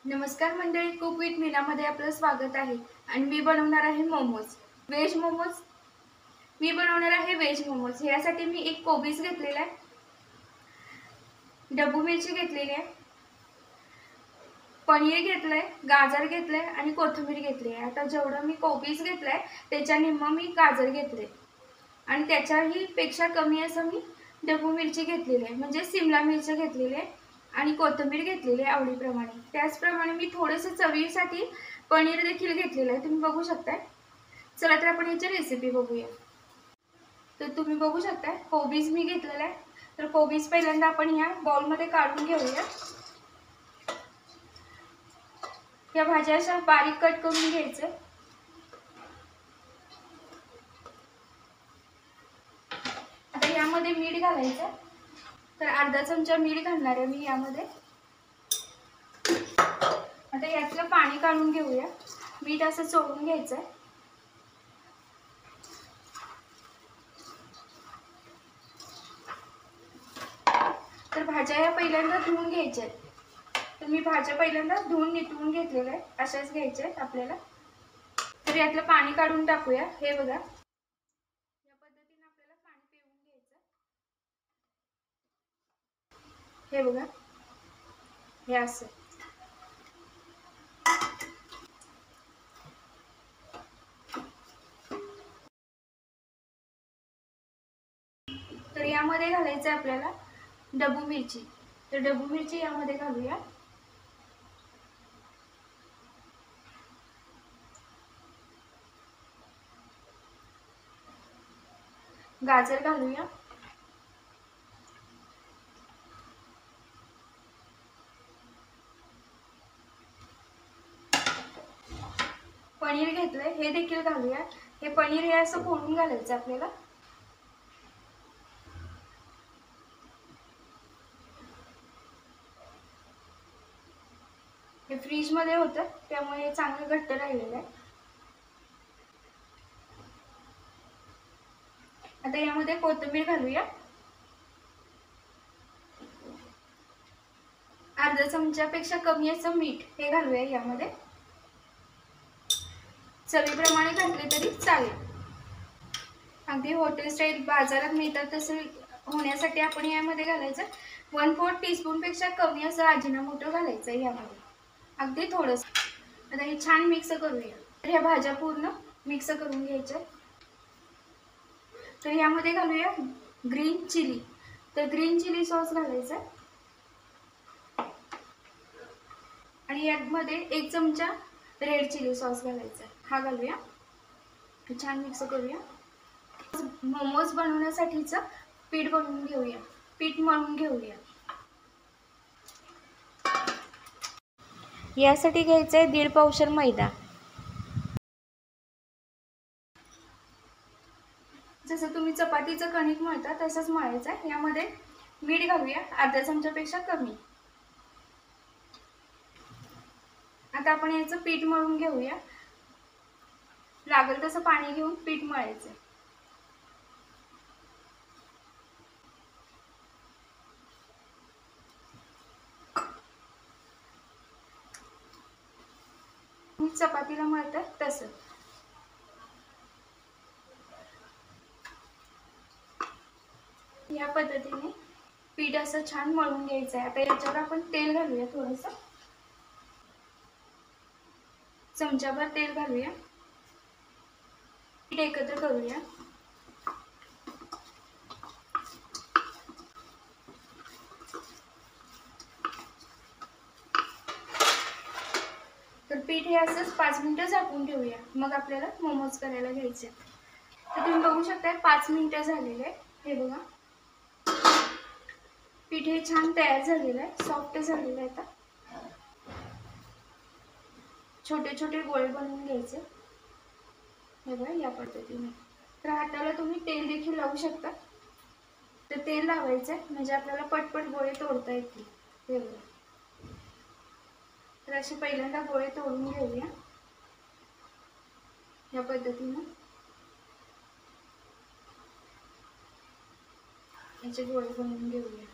नमस्कार मंडळी, cook with मीनामध्ये आपलं स्वागत आहे. आणि मी बनवणार आहे मोमोज, व्हेज मोमोज. मी बनवणार आहे व्हेज मोमोज. यासाठी मी एक कोबीज घेतलेला आहे, ढबू मिरची घेतलेली आहे, पनीर घेतलंय, गाजर घेतलंय आणि कोथिंबीर घेतली आहे. आता जेवढं मी कोबीज घेतलंय त्याच्या निम्म मी गाजर घेतले आणि त्याच्याही पेक्षा कमी असं मी ढबू मिरची घेतलेली आहे, म्हणजे सिमला मिरची घेतलेली आहे आणि कोथिंबीर घेतलेली आहे आवडीप्रमाणे. त्याचप्रमाणे मी थोडेसे चवीसाठी पनीर देखील घेतलेलं आहे, तुम्ही बघू शकताय. चला तर आपण याची रेसिपी बघूया. तर तुम्ही बघू शकताय कोबीज मी घेतलेला आहे. तर कोबीज पहिल्यांदा आपण या बाउलमध्ये काढून घेऊया. या भाज्या अशा बारीक कट करून घ्यायचं. आता यामध्ये मीठ घालायचं. तर अर्धा चमचा मीठ घालणार आहे मी यामध्ये. आता यातलं पाणी काढून घेऊया. मीठ असं चोळून घ्यायचं. तर भाज्या या पहिल्यांदा धुवून घ्यायच्या. तर मी भाज्या पहिल्यांदा धुवून नितळून घेतलेल्या आहेत, अशाच घ्यायच्या आहेत आपल्याला. तर यातलं पाणी काढून टाकूया. हे बघा, या पद्धतीने आपल्याला पाणी पिळून घ्यायचं. हे बघा, हे असं. तर यामध्ये घालायचं आहे आपल्याला ढबू मिरची. तर ढबू मिरची यामध्ये घालूया. गाजर घालूया. पनीर घेतलंय, हे देखील घालूया. हे पनीर हे असं फोडून घालायचं आपल्याला. हे फ्रीज मध्ये होतं त्यामुळे चांगलं घट्ट राहिलेलं आहे. आता यामध्ये कोथिंबीर घालूया. अर्धा चमच्यापेक्षा कमी असं मीठ हे घालूया यामध्ये. चवीप्रमाणे घातले तरी चालेल. अगदी हॉटेल स्टाईल बाजारात मिळतात तसे होण्यासाठी आपण यामध्ये घालायचं 1/4 टीस्पून पेक्षा कमी असं अजिनामोटो घालायचं यामध्ये, अगदी थोडंसं. आता हे छान मिक्स करूया. तर ह्या भाज्या पूर्ण मिक्स करून घ्यायच्या. तर यामध्ये घालूया ग्रीन चिली. तर ग्रीन चिली सॉस घालायचा आणि यामध्ये 1 चमचा रेड चिली सॉस घालायचा. हा घालूया. छान मिक्स करूया. मोमोज बनवण्यासाठीचं पीठ बनवून घेऊया. पीठ मळून घेऊया. यासाठी घ्यायचं आहे 1.5 पावशेर मैदा. जसं तुम्ही चपातीचं कणिक मळता तसंच मळायचं आहे. यामध्ये मीठ घालूया अर्धा चमच्यापेक्षा कमी. आता आपण याचं पीठ मळून घेऊया. लागेल तसं पाणी घेऊन पीठ मळायचं. चपातीला मळतात तसं. या पद्धतीने पीठ असं छान मळून घ्यायचं आहे. आता याच्यावर आपण तेल घालूया. थोडंसं चमचाभर तेल घालूया. पीठ एकत्र करूया. तर पीठ हे असंच 5 मिनिटं झाकून ठेवूया. मग आपल्याला मोमोज करायला घ्यायचे. तर तुम्ही बघू शकता 5 मिनिटं झालेले. हे बघा, पीठ हे छान तयार झालेलं आहे, सॉफ्ट झालेलं आहे. आता छोटे छोटे गोळे बनवून घ्यायचे. हे बघा, या पद्धतीने. तर हाताला तुम्ही तेल देखील लावू शकता. तर तेल लावायचं म्हणजे आपल्याला पटपट गोळे तोडता येतील. हे बघा, तर असे पहिल्यांदा गोळे तोडून घेऊया या पद्धतीने. याचे गोळे बनवून घेऊया.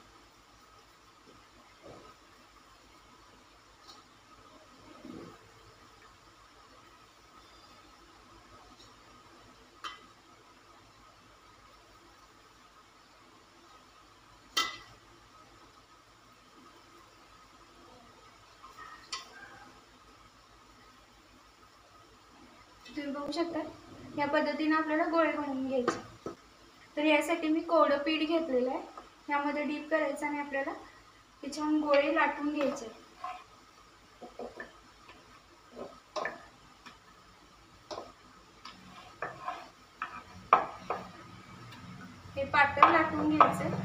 तुम्ही बघू शकता या पद्धतीने आपल्याला गोळे बनवून घ्यायचे। तर यासाठी मी कोरडं पीठ घेतलेलं आहे, यामध्ये डीप करायचं आणि आपल्याला ते छान गोळे लाटून घ्यायचे। हे पातळ लाटून घ्यायचं।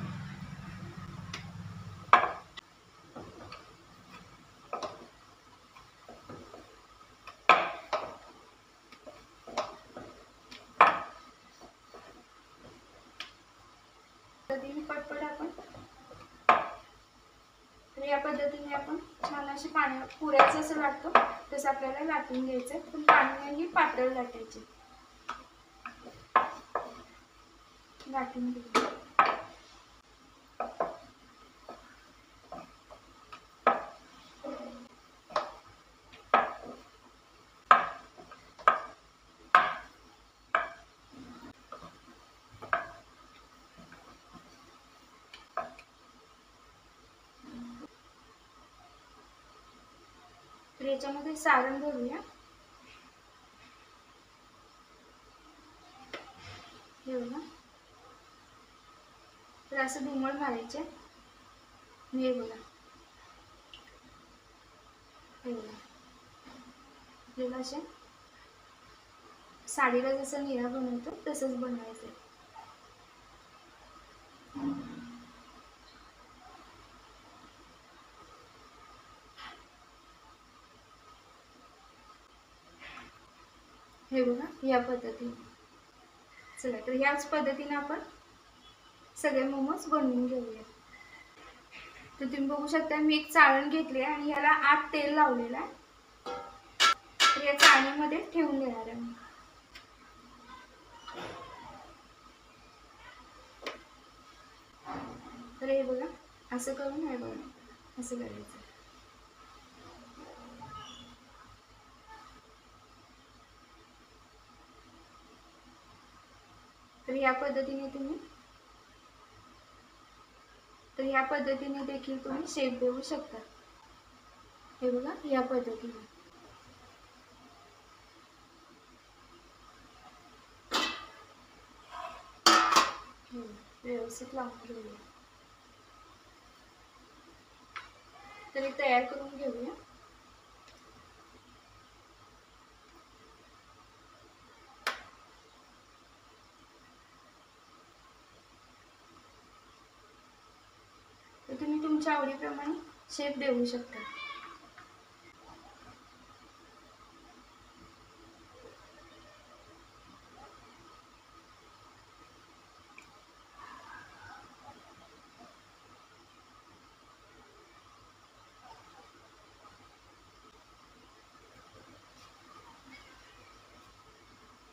पटपट आपण तर या पद्धतीने आपण छान अशी पाण्यात पुऱ्याचं असं लाटतो तसं आपल्याला लाटून घ्यायचं, पण पाण्याने पातळ लाटायचे। लाटून घ्यायचं। तर याच्यामध्ये सारण भरूया। हे बघा, तर असं घुमळ मारायचे। हे बघा, हे बघा, आपल्याला असे साडीला जसं निळा बनवतो तसंच बनवायचं। हे बघा, या पद्धतीने। चला, तर याच पद्धतीने आपण सगळे मोमोज बनवून घेऊया। तर तुम्ही बघू शकता मी एक चाळण घेतली आहे आणि याला आत तेल लावलेलं आहे। तर या चाळणीमध्ये ठेवून देणार आहे मी। तर हे बघा, असं करून हे बघा असं करायचं। तर या पद्धतीने देखील तुम्ही शेप देऊ शकता। हे बघा, या पद्धतीने। व्यवस्थित लावून घेऊया। तर तयार करून घेऊया। तर तुम्ही तुमच्या आवडीप्रमाणे शेप देऊ शकता।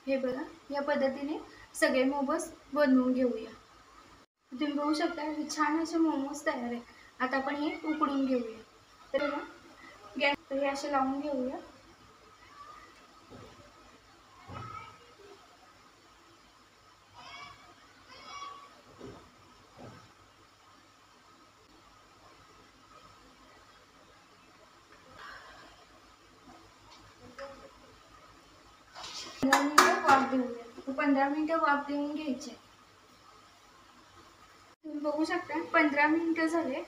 हे बघा, या पद्धतीने सगळे मोमोज बनवून घेऊया। तुम्ही बघू शकता हे छान असे मोमोज तयार आहे। आता आपण हे उकडून घेऊया। तर गॅस हे असे लावून घेऊया। वाफ देऊया। 15 मिनिटं वाफ देऊन घ्यायचे। तुम्ही बघू शकता 15 मिनिटं झाले।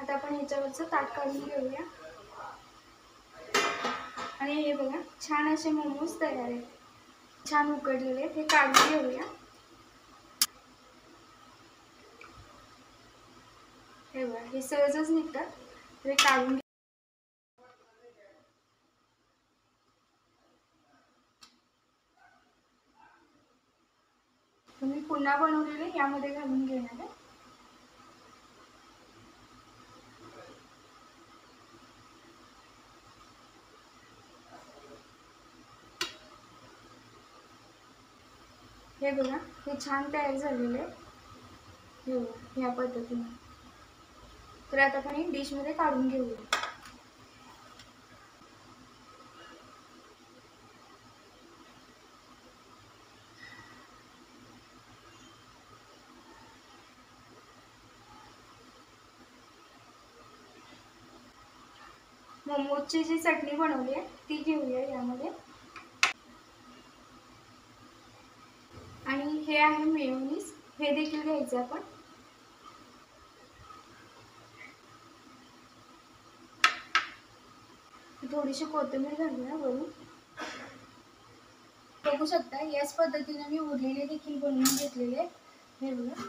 आता आपण ह्याच्यावरचं ताट काढून घेऊया आणि हे बघा छान असे मोमोज तयार आहेत। छान उकडलेले हे काढून घेऊया। हे बघा, हे सहजच निघतात। हे काढून तुम्ही पुन्हा बनवलेले यामध्ये घालून घेणार आहे। हे बघा, हे छान तयार झालेले आहे। हे बघा, या पद्धतीने। तर आता आपण एक डिश मध्ये काढून घेऊया। मोमोजची जी चटणी बनवली आहे ती घेऊया यामध्ये। हे आहे मेयोनीज, हे देखील घ्यायचं आपण. थोडीशी कोथिंबीर घालूया वरून. बघू शकता याच पद्धतीने मी उरलेले देखील बनवून घेतलेले. हे बघा.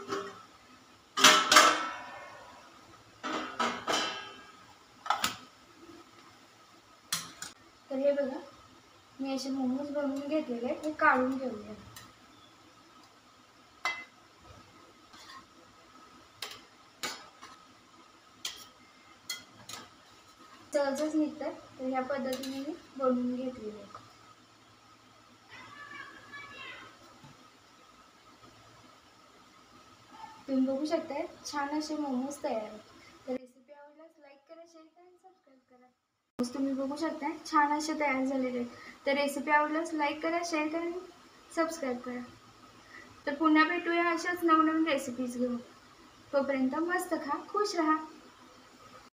तर हे बघा मी असे मोमोज बनवून घेतलेले, हे काढून घेऊया. सहजच निघतात, तर ह्या पद्धतीने मी बनवून घेतलेले. तुम्ही बघू शकता छान असे मोमोज तयार आहेत. तर रेसिपी आवडल्यास लाईक करा, शेअर करा आणि सबस्क्राईब करा. तुम्ही बघू शकता छान असे तयार झालेले आहेत. तर रेसिपी आवडल्यास लाईक करा, शेअर करा आणि सबस्क्राईब करा. तर पुन्हा भेटूया अशाच नवनवीन रेसिपीज घेऊन. तोपर्यंत मस्त खा, खुश राहा.